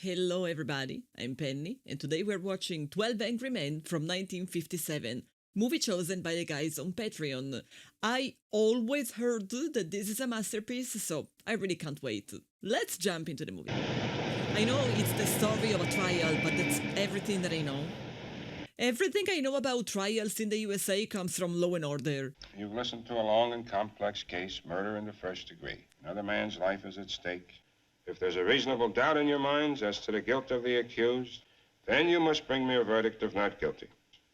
Hello everybody, I'm Penny, and today we're watching 12 Angry Men from 1957, movie chosen by the guys on Patreon. I always heard that this is a masterpiece, so I really can't wait. Let's jump into the movie. I know it's the story of a trial, but that's everything that I know. Everything I know about trials in the USA comes from Law & Order. You've listened to a long and complex case, murder in the first degree. Another man's life is at stake. If there's a reasonable doubt in your minds as to the guilt of the accused, then you must bring me a verdict of not guilty.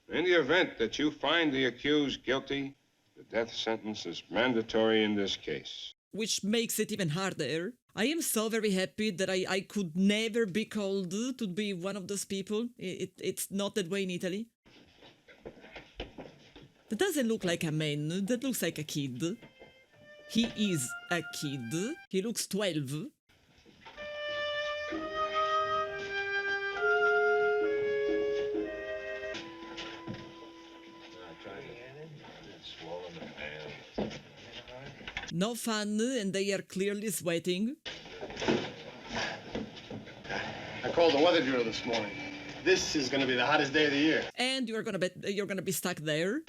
In the event that you find the accused guilty, the death sentence is mandatory in this case. Which makes it even harder. I am so very happy that I could never be called to be one of those people. It's not that way in Italy. That doesn't look like a man, that looks like a kid. He is a kid. He looks 12. No fun, and they are clearly sweating. I called the weather bureau this morning. This is going to be the hottest day of the year. And you're gonna be stuck there.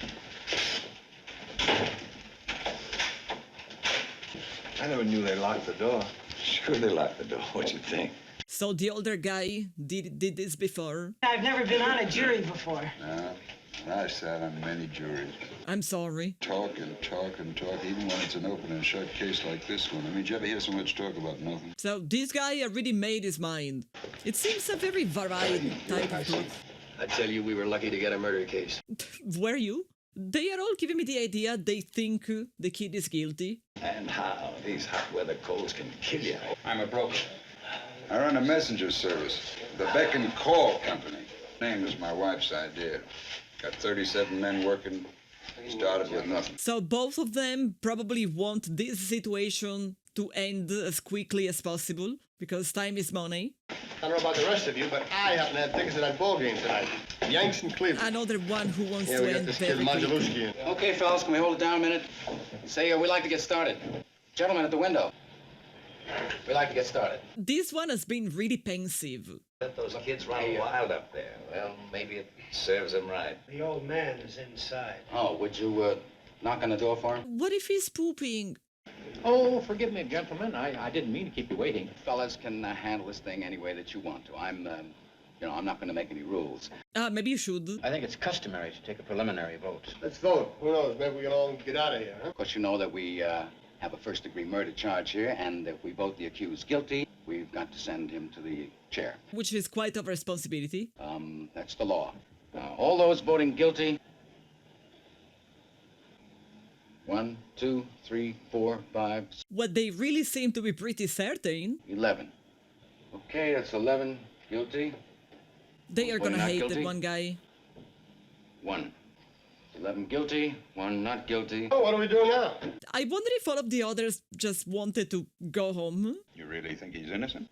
I never knew they locked the door. Sure they locked the door. What'd you think? So the older guy did this before. I've never been on a jury before. I sat on many juries. I'm sorry. Talk and talk and talk, even when it's an open and shut case like this one. I mean, did you ever hear so much talk about nothing? So this guy already made his mind. It seems a very varied type of truth. I tell you, we were lucky to get a murder case. Were you? They are all giving me the idea they think the kid is guilty. And how these hot weather colds can kill you. I'm a broker. I run a messenger service, the Beck and Call Company. Name is my wife's idea. Got 37 men working. Started with nothing. So both of them probably want this situation to end as quickly as possible, because time is money. I don't know about the rest of you, but I happen to have tickets to that ball game tonight. Yanks and Cleveland. Another one who wants Yeah, to we got end this kid very quickly. Manjaluski in. Okay, fellas, can we hold it down a minute? Say, we'd like to get started. Gentlemen at the window. We'd like to get started. This one has been really pensive. Let those kids run wild up there. Well, maybe it serves them right. The old man is inside. Oh, would you knock on the door for him? What if he's pooping? Oh, forgive me, gentlemen. I didn't mean to keep you waiting. Fellas can handle this thing any way that you want to. I'm not going to make any rules. Maybe you should. I think it's customary to take a preliminary vote. Let's vote. Who knows? Maybe we can all get out of here, huh? Of course, you know that we have a first-degree murder charge here, and if we vote the accused guilty, we've got to send him to the chair. Which is quite a responsibility. That's the law. Now, all those voting guilty. 1, 2, 3, 4, 5, What they really seem to be pretty certain, 11. Okay, that's 11 guilty. they are One gonna not hate guilty. that one guy. 1. 11 guilty, 1 not guilty. Oh, what are we doing now? I wonder if all of the others just wanted to go home. You really think he's innocent?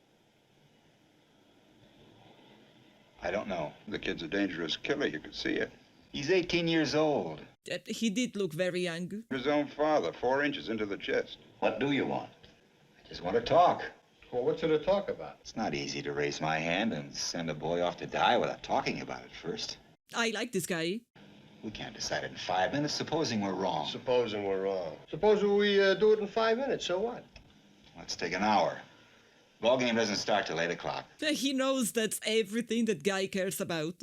I don't know. The kid's a dangerous killer, you could see it. He's 18 years old. He did look very young. His own father, 4 inches into the chest. What do you want? I just want to talk. Well, what's there to talk about? It's not easy to raise my hand and send a boy off to die without talking about it first. I like this guy. We can't decide it in 5 minutes, supposing we're wrong. Supposing we're wrong. Supposing we do it in 5 minutes, so what? Let's take an hour. Ball game doesn't start till 8 o'clock. He knows that's everything that guy cares about.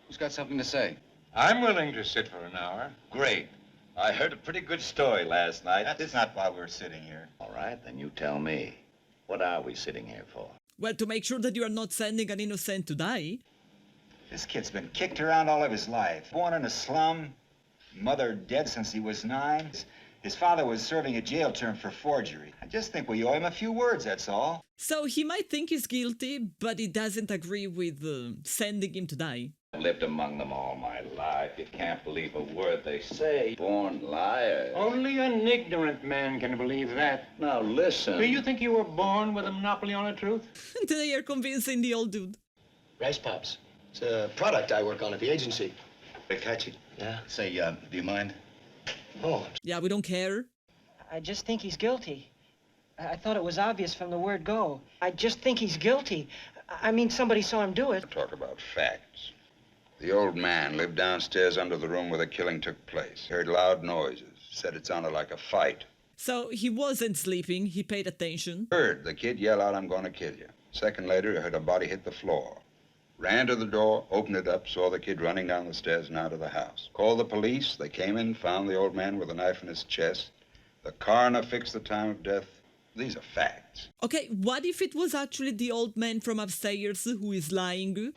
Who's got something to say? I'm willing to sit for an hour. Great. I heard a pretty good story last night. That's not why we're sitting here. All right, then you tell me. What are we sitting here for? Well, to make sure that you are not sending an innocent to die. This kid's been kicked around all of his life. Born in a slum, mother dead since he was 9. His father was serving a jail term for forgery. I just think we owe him a few words, that's all. So he might think he's guilty, but he doesn't agree with sending him to die. I've lived among them all my life. You can't believe a word they say. Born liars. Only an ignorant man can believe that. Now listen. Do you think you were born with a monopoly on the truth? They are convincing the old dude. Rice Pops. It's a product I work on at the agency. Very catchy. Yeah? Say, do you mind? Oh, Yeah, we don't care. I just think he's guilty. I thought it was obvious from the word go. I just think he's guilty. I mean, somebody saw him do it. Talk about facts. The old man lived downstairs under the room where the killing took place. Heard loud noises. Said it sounded like a fight. So he wasn't sleeping, he paid attention. Heard the kid yell out, "I'm gonna kill you." Second later, he heard a body hit the floor. Ran to the door, opened it up, saw the kid running down the stairs and out of the house. Called the police. They came in, found the old man with a knife in his chest. The coroner fixed the time of death. These are facts. Okay, what if it was actually the old man from upstairs who is lying?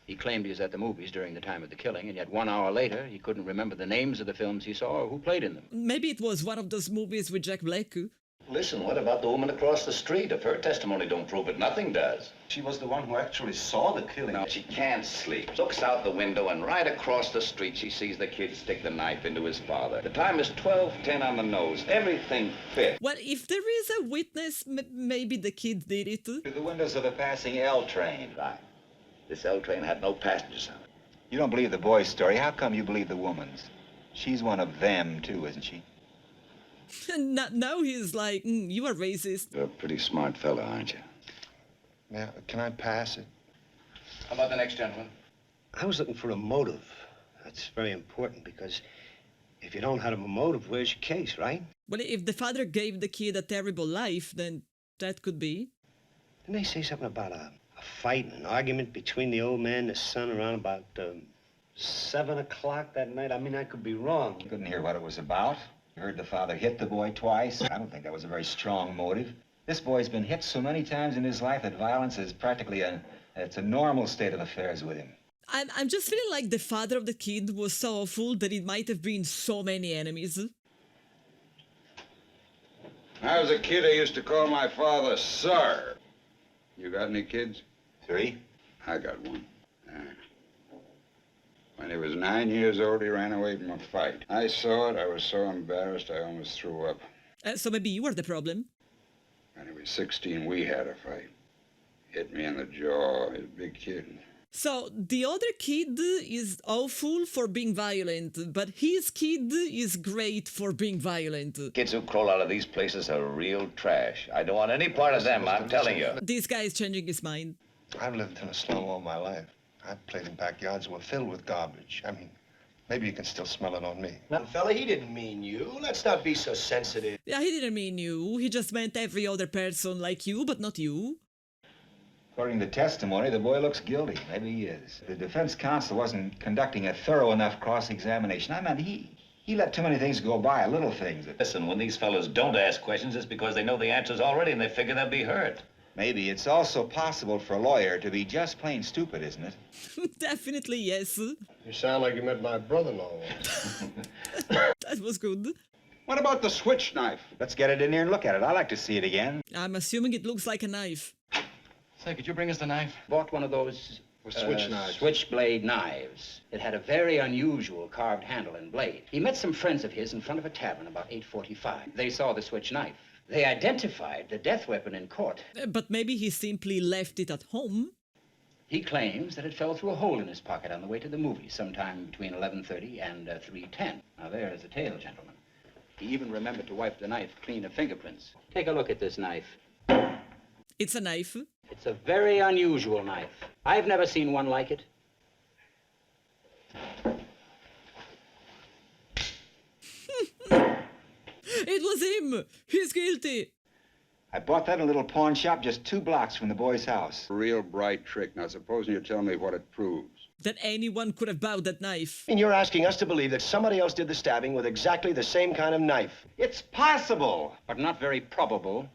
He claimed he was at the movies during the time of the killing, and yet 1 hour later, he couldn't remember the names of the films he saw or who played in them. Maybe it was one of those movies with Jack Black. Listen, what about the woman across the street? If her testimony don't prove it, nothing does. She was the one who actually saw the killing. Now, she can't sleep. Looks out the window, and right across the street, she sees the kid stick the knife into his father. The time is 12:10 on the nose. Everything fit. Well, if there is a witness, maybe the kid did it. Through the windows of a passing L train. Right. This L train had no passengers on it. You don't believe the boy's story. How come you believe the woman's? She's one of them, too, isn't she? Now he's like, you are racist. You're a pretty smart fella, aren't you? Yeah, can I pass it? How about the next gentleman? I was looking for a motive. That's very important because if you don't have a motive, where's your case, right? Well, if the father gave the kid a terrible life, then that could be. Didn't they say something about a fight, an argument between the old man and his son around about 7 o'clock that night? I mean, I could be wrong. You couldn't hear what it was about. You heard the father hit the boy twice. I don't think that was a very strong motive. This boy's been hit so many times in his life that violence is practically it's a normal state of affairs with him. I'm just feeling like the father of the kid was so awful that it might have been so many enemies. When I was a kid, I used to call my father Sir. You got any kids? 3? I got one. When he was 9 years old, he ran away from a fight. I saw it. I was so embarrassed, I almost threw up. So maybe you were the problem. When he was 16, we had a fight. Hit me in the jaw. He's a big kid. So the other kid is awful for being violent, but his kid is great for being violent. Kids who crawl out of these places are real trash. I don't want any part of them, I'm telling you. This guy is changing his mind. I've lived in a slum all my life. I've played in backyards that were filled with garbage. I mean, maybe you can still smell it on me. Now, fella, he didn't mean you. Let's not be so sensitive. Yeah, he didn't mean you. He just meant every other person like you, but not you. According to testimony, the boy looks guilty. Maybe he is. The defense counsel wasn't conducting a thorough enough cross-examination. I mean, he let too many things go by, little things. Listen, when these fellows don't ask questions, it's because they know the answers already and they figure they'll be heard. Maybe it's also possible for a lawyer to be just plain stupid, isn't it? Definitely yes. You sound like you met my brother-in-law once. That was good. What about the switch knife? Let's get it in here and look at it. I'd like to see it again. I'm assuming it looks like a knife. Say, could you bring us the knife? Bought one of those switch knives. switchblade knives. It had a very unusual carved handle and blade. He met some friends of his in front of a tavern about 8:45. They saw the switch knife. They identified the death weapon in court. But maybe he simply left it at home. He claims that it fell through a hole in his pocket on the way to the movies sometime between 11:30 and 3:10. Now, there is the tale, gentlemen. He even remembered to wipe the knife clean of fingerprints. Take a look at this knife. It's a knife. It's a very unusual knife. I've never seen one like it. It was him! He's guilty! I bought that in a little pawn shop just 2 blocks from the boy's house. Real bright trick. Now, supposing you tell me what it proves. That anyone could have bought that knife. And you're asking us to believe that somebody else did the stabbing with exactly the same kind of knife. It's possible, but not very probable.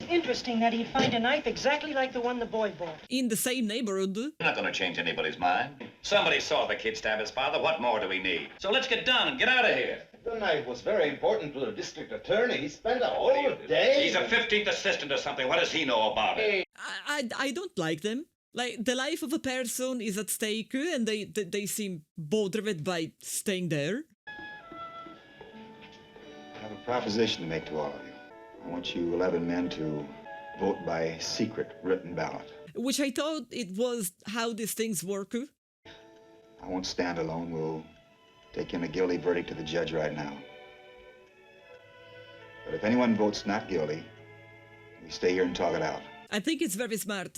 Interesting that he'd find a knife exactly like the one the boy bought. In the same neighborhood. You're not going to change anybody's mind. Somebody saw the kid stab his father. What more do we need? So let's get done and get out of here. The knife was very important to the district attorney. He spent a whole day. He's a 15th assistant or something. What does he know about it? I don't like them. Like, the life of a person is at stake, and they seem bothered by staying there. I have a proposition to make to all of you. I want you 11 men to vote by secret written ballot. Which I thought it was how these things work. I won't stand alone. We'll take in a guilty verdict to the judge right now. But if anyone votes not guilty, we stay here and talk it out. I think it's very smart.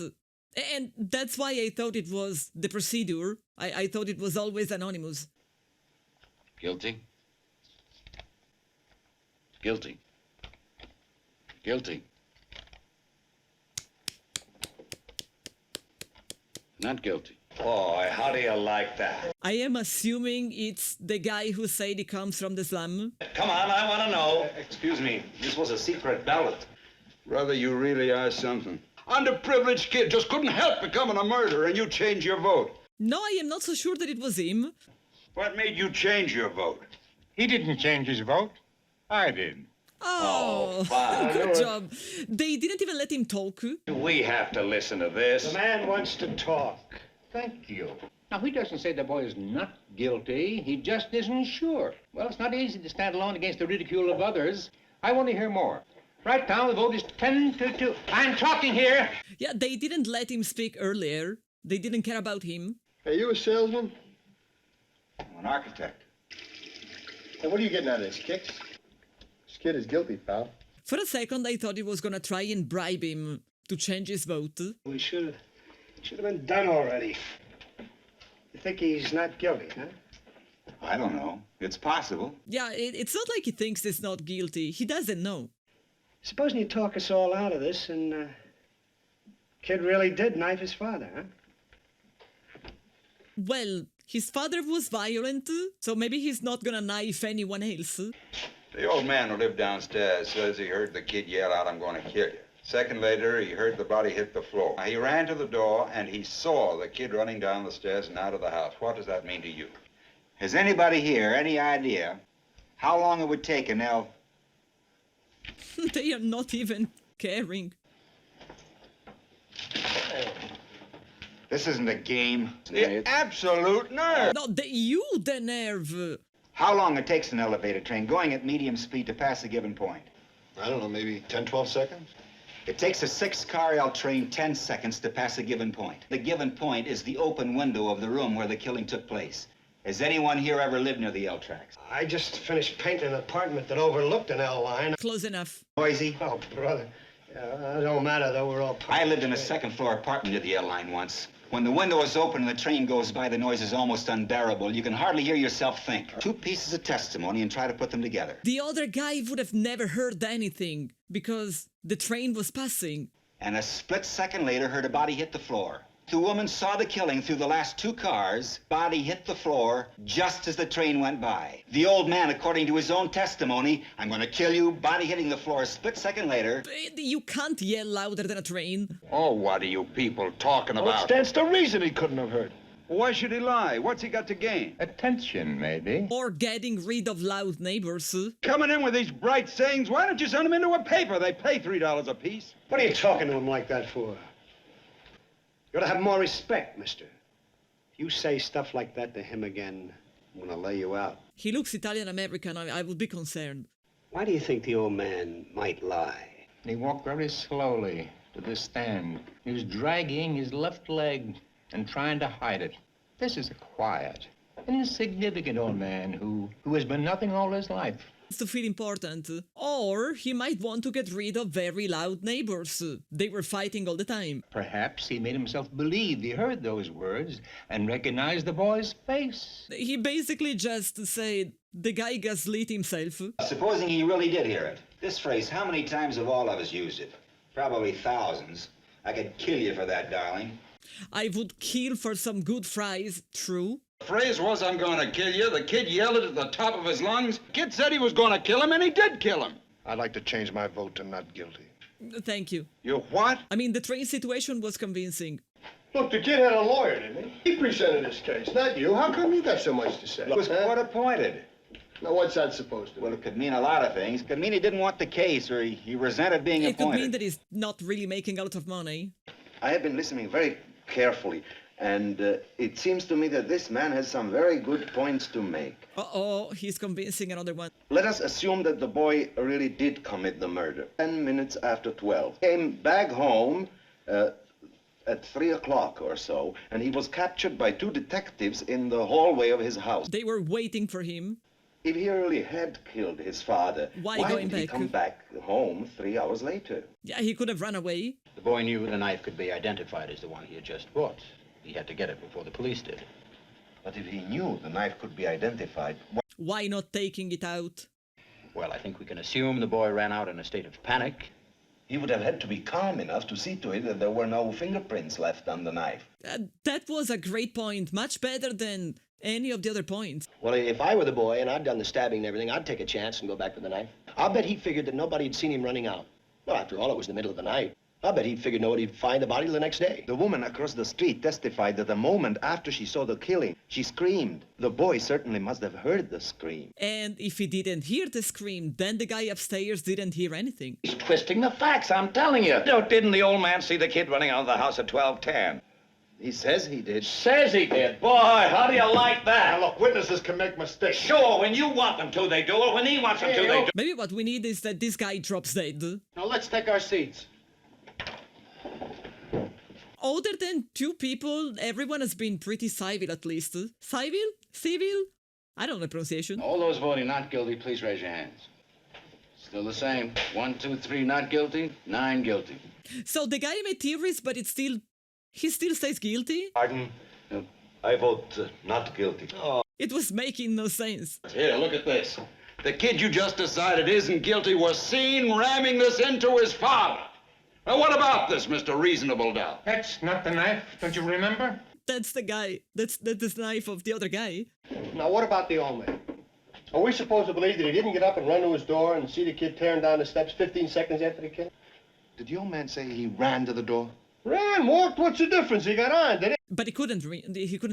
And that's why I thought it was the procedure. I thought it was always anonymous. Guilty? Guilty. Guilty. Not guilty. Boy, how do you like that? I am assuming it's the guy who said he comes from the slum. Come on, I want to know. Excuse me, this was a secret ballot. Brother, you really are something. Underprivileged kid just couldn't help becoming a murderer, and you change your vote. No, I am not so sure that it was him. What made you change your vote? He didn't change his vote. I did. Oh, fine. good job. They didn't even let him talk. We have to listen to this. The man wants to talk. Thank you. Now, he doesn't say the boy is not guilty. He just isn't sure. Well, it's not easy to stand alone against the ridicule of others. I want to hear more. Right now, the vote is 10-2. I'm talking here. Yeah, they didn't let him speak earlier. They didn't care about him. Are you a salesman? I'm an architect. Hey, what are you getting out of this, kicks? This kid is guilty, pal. For a second, I thought he was gonna try and bribe him to change his vote. We should have been done already. You think he's not guilty, huh? I don't know. It's possible. Yeah, it's not like he thinks he's not guilty. He doesn't know. Supposing you talk us all out of this and kid really did knife his father, huh? Well, his father was violent, so maybe he's not gonna knife anyone else. The old man who lived downstairs says he heard the kid yell out, "I'm going to kill you." Second later, he heard the body hit the floor. He ran to the door, and he saw the kid running down the stairs and out of the house. What does that mean to you? Has anybody here any idea how long it would take an elf? They are not even caring. This isn't a game. The absolute nerve! No, the nerve. How long it takes an elevator train going at medium speed to pass a given point? I don't know, maybe 10, 12 seconds? It takes a 6-car L train 10 seconds to pass a given point. The given point is the open window of the room where the killing took place. Has anyone here ever lived near the L tracks? I just finished painting an apartment that overlooked an L line. Close enough. Noisy? Oh, brother. It don't matter, though. We're all... I lived in a second-floor apartment near the L line once. When the window is open and the train goes by, the noise is almost unbearable. You can hardly hear yourself think. 2 pieces of testimony and try to put them together. The other guy would have never heard anything because the train was passing. And a split second later heard a body hit the floor. The woman saw the killing through the last 2 cars. Body hit the floor just as the train went by. The old man, according to his own testimony, "I'm going to kill you," body hitting the floor a split second later. You can't yell louder than a train. Oh, what are you people talking Well, it about? stands to reason he couldn't have heard. Why should he lie? What's he got to gain? Attention, maybe. Or getting rid of loud neighbors. Coming in with these bright sayings, why don't you send them into a paper? They pay $3 a piece. What are you talking to him like that for? You ought to have more respect, mister. If you say stuff like that to him again, I'm gonna lay you out. He looks Italian-American. I would be concerned. Why do you think the old man might lie? He walked very slowly to the stand. He was dragging his left leg and trying to hide it. This is a quiet, insignificant old man who has been nothing all his life. To feel important. Or he might want to get rid of very loud neighbors. They were fighting all the time. Perhaps he made himself believe he heard those words and recognized the boy's face. He basically just said the guy gaslit himself. Supposing he really did hear it. This phrase, how many times have all of us used it? Probably thousands. I could kill you for that, darling. I would kill for some good fries, true. The phrase was, "I'm going to kill you." The kid yelled it at the top of his lungs. Kid said he was going to kill him, and he did kill him. I'd like to change my vote to not guilty. Thank you. You what? I mean, the train situation was convincing. Look, the kid had a lawyer, didn't he? He presented his case, not you. How come you got so much to say? He was court appointed. Now, what's that supposed to Well, mean? it could mean a lot of things. It could mean he didn't want the case, or he resented being It could appointed. mean that he's not really making a lot of money. I have been listening very carefully, and it seems to me that this man has some very good points to make. Uh-oh, he's convincing another one. Let us assume that the boy really did commit the murder. 10 minutes after 12. Came back home at 3 o'clock or so, and he was captured by 2 detectives in the hallway of his house. They were waiting for him. If he really had killed his father, Why why going did he back? come back home 3 hours later? Yeah, he could have run away. The boy knew the knife could be identified as the one he had just bought. He had to get it before the police did. But if he knew the knife could be identified, Why not taking it out? Well, I think we can assume the boy ran out in a state of panic. he would have had to be calm enough to see to it that there were no fingerprints left on the knife. That was a great point, much better than any of the other points. Well, if I were the boy and I'd done the stabbing and everything, I'd take a chance and go back with the knife. I'll bet he figured that nobody had seen him running out. Well, after all, it was the middle of the night. I'll bet he figured nobody'd find the body the next day. The woman across the street testified that the moment after she saw the killing, she screamed. The boy certainly must have heard the scream. And if he didn't hear the scream, then the guy upstairs didn't hear anything. He's twisting the facts, I'm telling you. Didn't the old man see the kid running out of the house at 12:10? He says he did. Says he did. Boy, how do you like that? Now, look, witnesses can make mistakes. Sure, when you want them to, they do it. When he wants them to, they do. Maybe what we need is that this guy drops dead. Now, let's take our seats. Other than two people, everyone has been pretty civil at least. Civil? Civil? I don't know the pronunciation. All those voting not guilty, please raise your hands. Still the same. 1, 2, 3 not guilty, 9 guilty. So the guy made theories, but he still says guilty? Pardon? I vote not guilty. Oh. It was making no sense. Here, look at this. The kid you just decided isn't guilty was seen ramming this into his father. Now, what about this, Mr. Reasonable Doubt? That's not the knife, don't you remember? That's the guy. That's the knife of the other guy. Now, what about the old man? Are we supposed to believe that he didn't get up and run to his door and see the kid tearing down the steps 15 seconds after the kill? Did the old man say he ran to the door? Ran, walked, what's the difference? He got on, did he? But he couldn't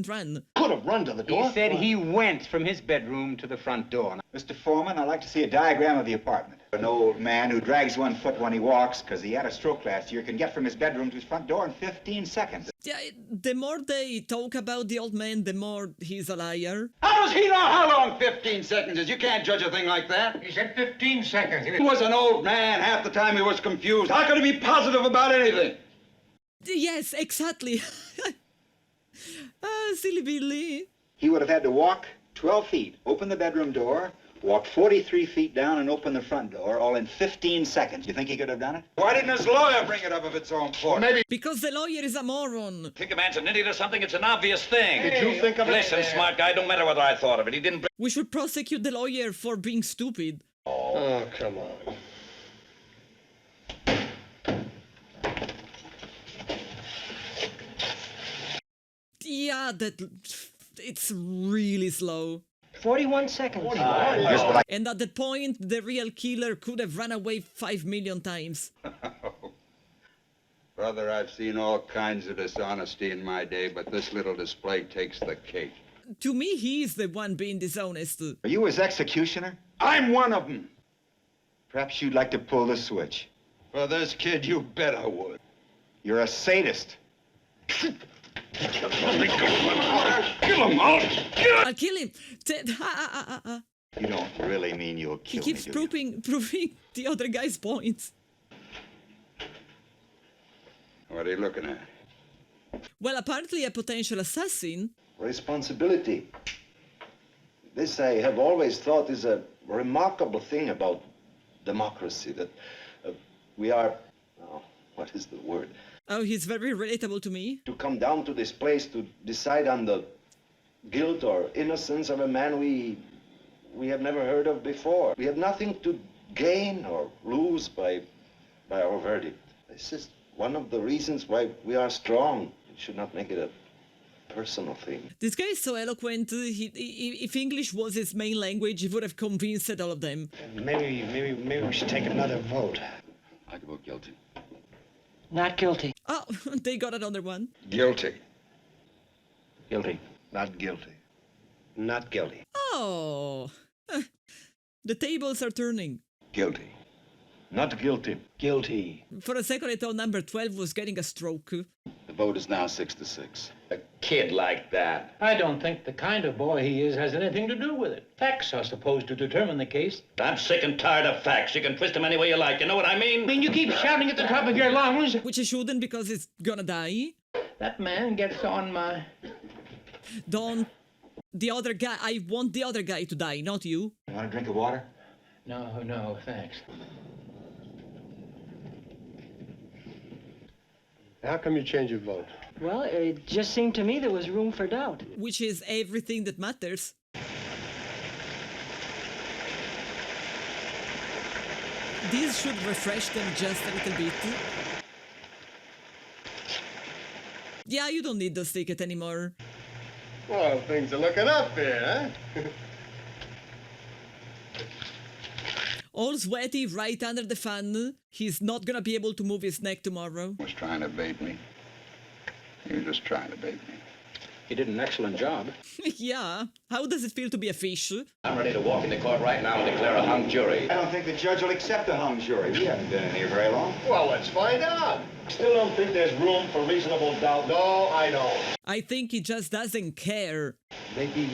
run. Could have run to the door. He said he went from his bedroom to the front door. Mr. Foreman, I'd like to see a diagram of the apartment. An old man who drags one foot when he walks because he had a stroke last year can get from his bedroom to his front door in 15 seconds. Yeah, the more they talk about the old man, the more he's a liar. How does he know how long 15 seconds is? You can't judge a thing like that. He said 15 seconds. He was an old man. Half the time he was confused. How could he be positive about anything? Yes, exactly. Silly Billy. He would have had to walk 12 feet, open the bedroom door, walk 43 feet down, and open the front door, all in 15 seconds. You think he could have done it? Why didn't his lawyer bring it up of its own force? Maybe. Because the lawyer is a moron. Think a man's an idiot or something? It's an obvious thing. Did you think of it? Listen, smart guy, don't matter whether I thought of it. He didn't bring... We should prosecute the lawyer for being stupid. Oh, come on. Yeah, it's really slow. 41 seconds. And at that point, the real killer could have run away 5 million times. Brother, I've seen all kinds of dishonesty in my day, but this little display takes the cake. To me, he's the one being dishonest. Are you his executioner? I'm one of them. Perhaps you'd like to pull the switch. For this kid, you bet I would. You're a sadist. Kill him, I'll kill him. You don't really mean you'll He kill keeps me, do you? proving the other guy's points. What are you looking at? Well, apparently a potential assassin. Responsibility. This I have always thought is a remarkable thing about democracy, that we are, what is the word? Oh, he's very relatable to me. To come down to this place to decide on the guilt or innocence of a man we have never heard of before. We have nothing to gain or lose by our verdict. This is one of the reasons why we are strong. We should not make it a personal thing. This guy is so eloquent. If English was his main language, he would have convinced all of them. Maybe we should take another vote. I could vote guilty. Not guilty. Oh, they got another one. Guilty. Guilty. Not guilty. Not guilty. Oh. The tables are turning. Guilty. Not guilty. Guilty. For a second, I thought number 12 was getting a stroke. The vote is now 6-6. A kid like that. I don't think the kind of boy he is has anything to do with it. Facts are supposed to determine the case. I'm sick and tired of facts. You can twist them any way you like. You know what I mean? I mean, you keep shouting at the top of your lungs. Which he shouldn't, because he's gonna die. That man gets on my... Don't. The other guy. I want the other guy to die, not you. You want a drink of water? No, thanks. How come you changed your vote? Well, it just seemed to me there was room for doubt. Which is everything that matters. This should refresh them just a little bit. Yeah, you don't need those tickets anymore. Well, things are looking up here, huh? All sweaty right under the fan. He's not gonna be able to move his neck tomorrow. Was trying to bait me. He was just trying to bait me. He did an excellent job. Yeah. How does it feel to be a fish? I'm ready to walk into court right now and declare a hung jury. I don't think the judge will accept a hung jury. We haven't been in here very long. Well, let's find out. Still don't think there's room for reasonable doubt? No, I don't. I think he just doesn't care. Maybe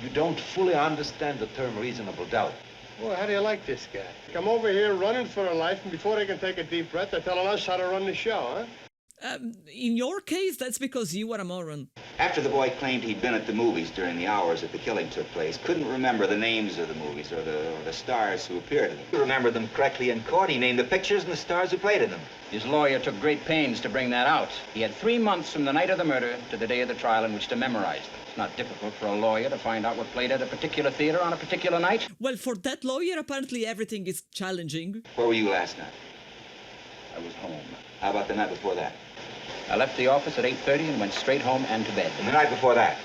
you don't fully understand the term reasonable doubt. Well, how do you like this guy? Come over here running for a life, and before they can take a deep breath, they're telling us how to run the show, huh? In your case, that's because you are a moron. After the boy claimed he'd been at the movies during the hours that the killing took place, couldn't remember the names of the movies or the stars who appeared in them. He remembered them correctly in court. He named the pictures and the stars who played in them. His lawyer took great pains to bring that out. He had 3 months from the night of the murder to the day of the trial in which to memorize them. It's not difficult for a lawyer to find out what played at a particular theater on a particular night. Well, for that lawyer, apparently everything is challenging. Where were you last night? I was home. How about the night before that? I left the office at 8:30 and went straight home and to bed. And the night before that?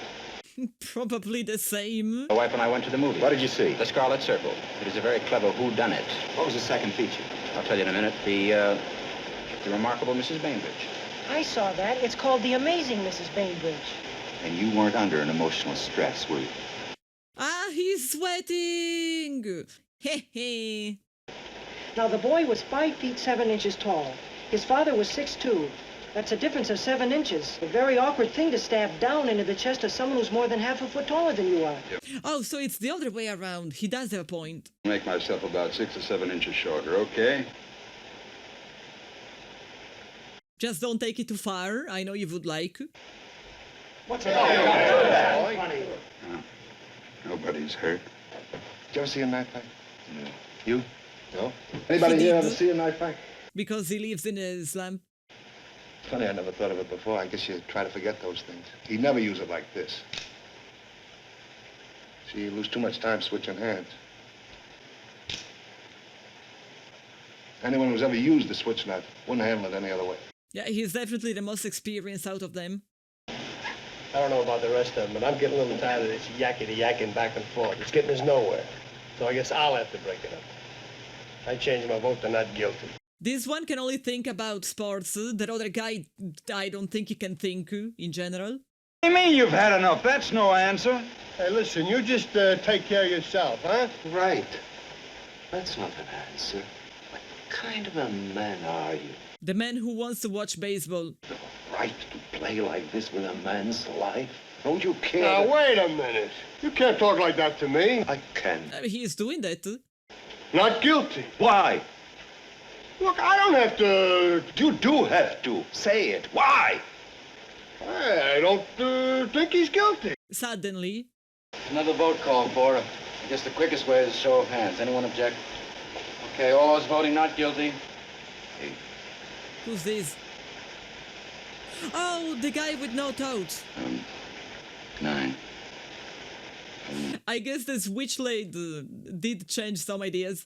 Probably the same. My wife and I went to the movies. What did you see? The Scarlet Circle. It is a very clever whodunit. What was the second feature? I'll tell you in a minute. The remarkable Mrs. Bainbridge. I saw that. It's called The Amazing Mrs. Bainbridge. And you weren't under an emotional stress, were you? Ah, he's sweating! Heh. Now, the boy was 5 feet 7 inches tall. His father was 6'2". That's a difference of 7 inches. A very awkward thing to stab down into the chest of someone who's more than half a foot taller than you are. Oh, so it's the other way around. He does have a point. Make myself about 6 or 7 inches shorter, okay? Just don't take it too far. I know you would like. What's it all Funny. Nobody's hurt. Did you ever see a knife fight? No. You? No? Anybody He here did. ever see a knife fight? Because he lives in Islam. Funny, I never thought of it before. I guess you try to forget those things. He'd never use it like this. See, you lose too much time switching hands. Anyone who's ever used a switch knife wouldn't handle it any other way. Yeah, he's definitely the most experienced out of them. I don't know about the rest of them, but I'm getting a little tired of this yakking back and forth. It's getting us nowhere. So I guess I'll have to break it up. I changed my vote to not guilty. This one can only think about sports. That other guy, I don't think he can think in general. What do you mean you've had enough? That's no answer. Hey, listen, you just take care of yourself, huh? Right. That's not an answer. What kind of a man are you? The man who wants to watch baseball. The right to play like this with a man's life? Don't you care? Now, wait a minute. You can't talk like that to me. I can. He is doing that. Not guilty. Why? Look, I don't have to... You do have to. Say it. Why? I don't think he's guilty. Suddenly. Another vote called for. I guess the quickest way is a show of hands. Anyone object? Okay, all those voting not guilty. Who's this? Oh, the guy with no toes. 9. I guess the switch lady did change some ideas.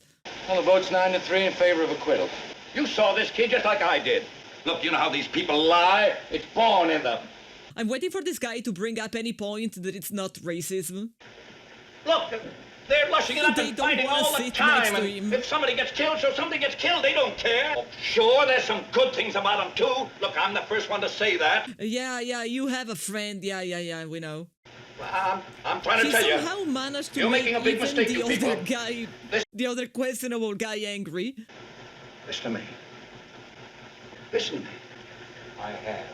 Well, the vote's 9-3 in favor of acquittal. You saw this kid just like I did. Look, you know how these people lie? It's born in them. I'm waiting for this guy to bring up any point that it's not racism. Look, they're lushing it up They and don't fighting wanna all the sit time. next to And him. if somebody gets killed, so somebody gets killed. They don't care. Oh, sure, there's some good things about them, too. Look, I'm the first one to say that. Yeah, you have a friend. Yeah, we know. I'm trying to He tell you. somehow managed to You're make making a big even mistake, the you other people. guy, the other questionable guy angry. Listen to me. Listen to me. I have.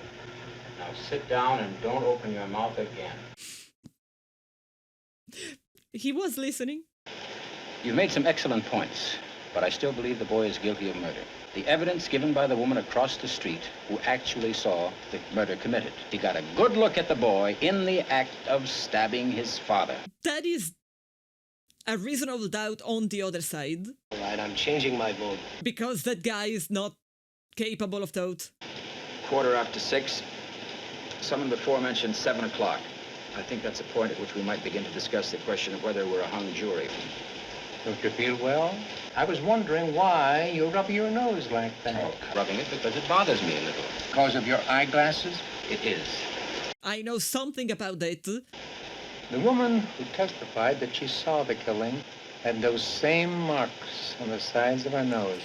Now sit down and don't open your mouth again. He was listening. You've made some excellent points, but I still believe the boy is guilty of murder. The evidence given by the woman across the street who actually saw the murder committed. He got a good look at the boy in the act of stabbing his father. That is a reasonable doubt on the other side. All right, I'm changing my vote. Because that guy is not capable of thought. 6:15. Someone before mentioned 7 o'clock. I think that's a point at which we might begin to discuss the question of whether we're a hung jury. Don't you feel well? I was wondering why you rub your nose like that. Oh, rubbing it because it bothers me a little. Because of your eyeglasses? It is. I know something about that. The woman who testified that she saw the killing had those same marks on the sides of her nose.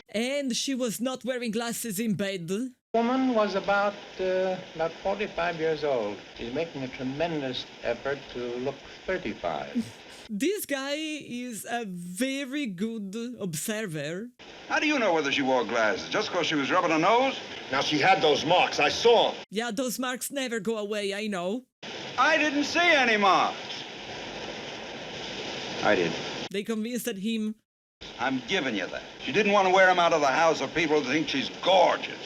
And she was not wearing glasses in bed. The woman was about 45 years old. She's making a tremendous effort to look 35. This guy is a very good observer. How do you know whether she wore glasses? Just because she was rubbing her nose? Now, she had those marks. I saw 'em. Yeah, those marks never go away, I know. I didn't see any marks. I did. They convinced him. I'm giving you that. She didn't want to wear him out of the house, or people think she's gorgeous.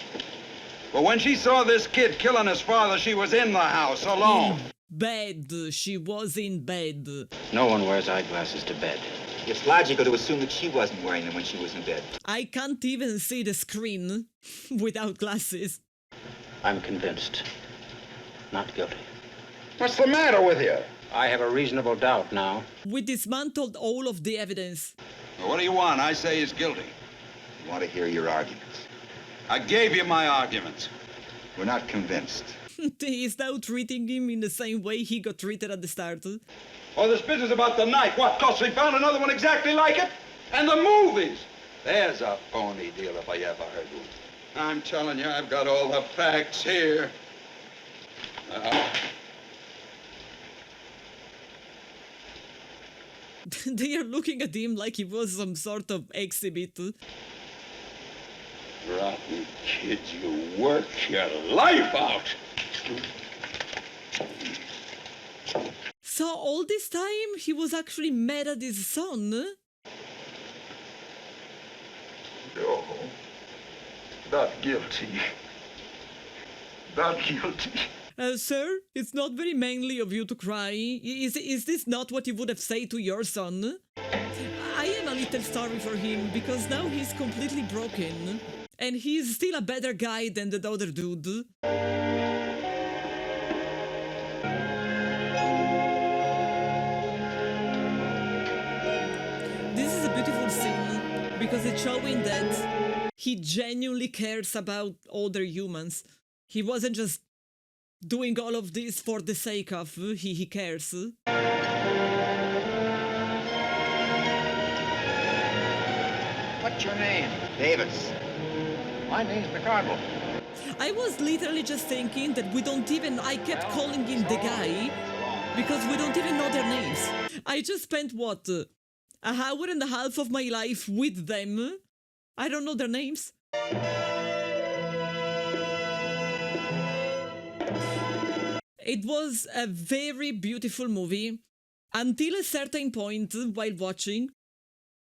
But when she saw this kid killing his father, she was in the house alone. Bed. She was in bed. No one wears eyeglasses to bed. It's logical to assume that she wasn't wearing them when she was in bed. I can't even see the screen without glasses. I'm convinced. Not guilty. What's the matter with you? I have a reasonable doubt now. We dismantled all of the evidence. Well, what do you want? I say he's guilty. I want to hear your arguments. I gave you my arguments. We're not convinced. He's now treating him in the same way he got treated at the start. Oh, this business about the knife. What, 'cause we found another one exactly like it? And the movies. There's a phony deal if I ever heard one. I'm telling you, I've got all the facts here. They are looking at him like he was some sort of exhibit. Rotten kids, you work your life out. So all this time, he was actually mad at his son? No, not guilty. Not guilty. Sir, it's not very manly of you to cry. Is this not what you would have said to your son? I am a little sorry for him, because now he's completely broken. And he's still a better guy than the other dude. This is a beautiful scene, because it's showing that he genuinely cares about other humans. He wasn't just doing all of this for the sake of, he cares. What's your name? Davis. My name's McCardle. I was literally just thinking that I kept calling him the guy, because we don't even know their names. I just spent, what, an hour and a half of my life with them? I don't know their names. It was a very beautiful movie. Until a certain point while watching,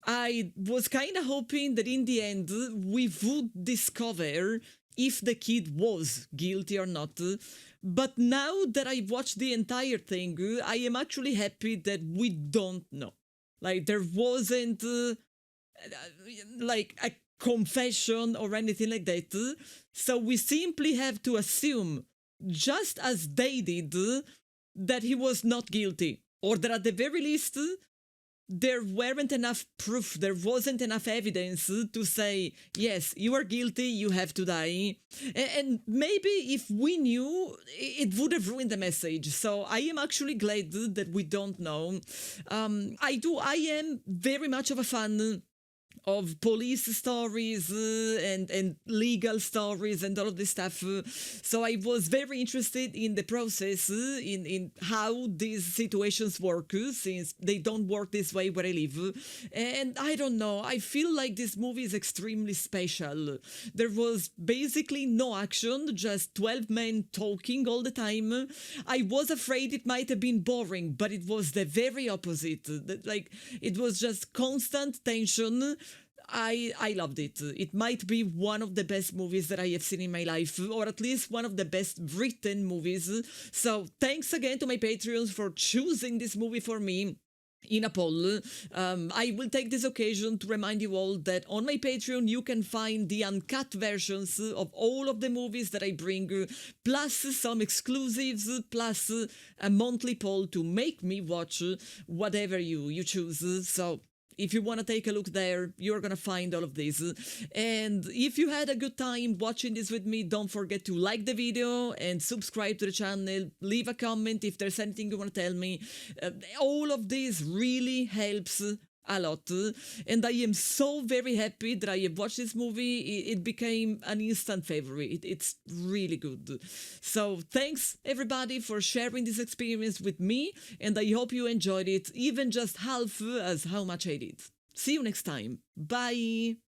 I was kind of hoping that in the end we would discover if the kid was guilty or not. But now that I watched the entire thing, I am actually happy that we don't know. Like, there wasn't like a confession or anything like that. So we simply have to assume, just as they did, that he was not guilty. Or that at the very least, there weren't enough proof, there wasn't enough evidence to say, yes, you are guilty, you have to die. And maybe if we knew, it would have ruined the message. So I am actually glad that we don't know. I am very much of a fan of police stories and legal stories and all of this stuff. So I was very interested in the process, in how these situations work, since they don't work this way where I live. And I don't know, I feel like this movie is extremely special. There was basically no action, just 12 men talking all the time. I was afraid it might have been boring, but it was the very opposite. Like, it was just constant tension. I loved it. It might be one of the best movies that I have seen in my life, or at least one of the best written movies. So thanks again to my Patreons for choosing this movie for me. in a poll. I will take this occasion to remind you all that on my Patreon you can find the uncut versions of all of the movies that I bring, plus some exclusives, plus a monthly poll to make me watch whatever you choose. So if you want to take a look there, you're going to find all of this. And if you had a good time watching this with me, don't forget to like the video and subscribe to the channel. Leave a comment if there's anything you want to tell me. All of this really helps a lot, and I am so very happy that I have watched this movie. It became an instant favorite. It's really good. So thanks everybody for sharing this experience with me, and I hope you enjoyed it even just half as how much I did. See you next time. Bye.